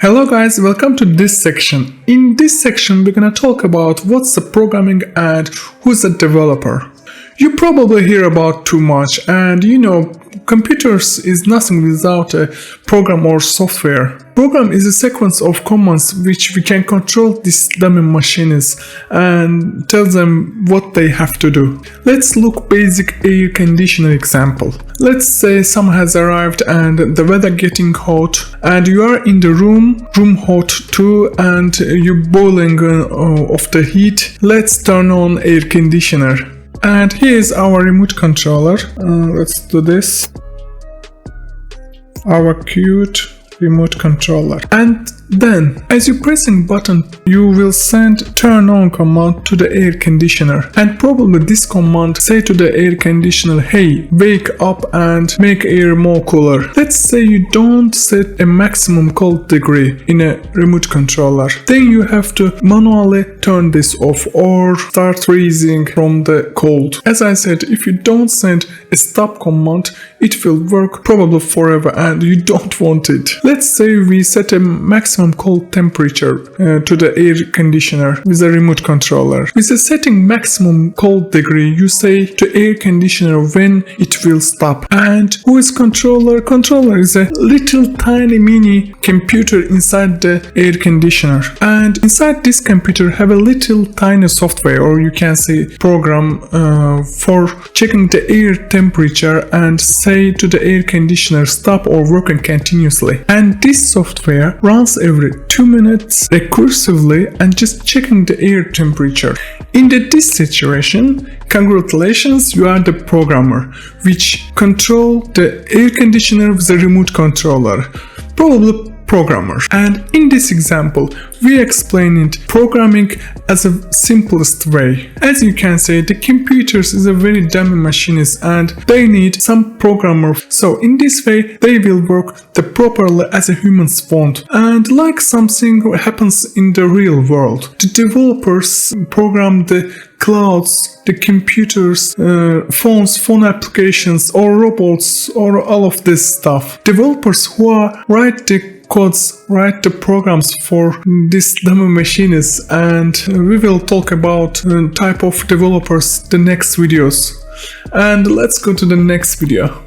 Hello guys, welcome to this section. In this section, we're gonna talk about what's the programming and who's a developer. You probably hear about too much, and computers is nothing without a program or software. Program is a sequence of commands which we can control these dummy machines and tell them what they have to do. Let's look basic air conditioner example. Let's say someone has arrived and the weather getting hot and you are in the room hot too, and you boiling of the heat. Let's turn on air conditioner. And here is our remote controller. Let's do this. Our cute remote controller. And then, as you pressing button, you will send turn on command to the air conditioner. And probably this command say to the air conditioner, hey, wake up and make air more cooler. Let's say you don't set a maximum cold degree in a remote controller. Then you have to manually turn this off or start freezing from the cold. As I said, if you don't send a stop command, it will work probably forever and you don't want it. Let's say we set a maximum cold temperature to the air conditioner with a remote controller. With the setting maximum cold degree, you say to air conditioner when it will stop. And who is controller? Controller is a little tiny mini computer inside the air conditioner. And inside this computer have a little tiny software, or you can say program for checking the air temperature and say to the air conditioner stop or working continuously. And this software runs every 2 minutes recursively and just checking the air temperature. In this situation, congratulations, you are the programmer which control the air conditioner with a remote controller. Probably programmer. And in this example, we explained programming as a simplest way. As you can see, the computers is a very dummy machines and they need some programmer. So in this way, they will work properly as a human's want. And like something happens in the real world, the developers program the clouds, the computers, phones, phone applications, or robots, or all of this stuff. Developers who write the codes, write the programs for these dummy machines, and we will talk about type of developers the next videos. And let's go to the next video.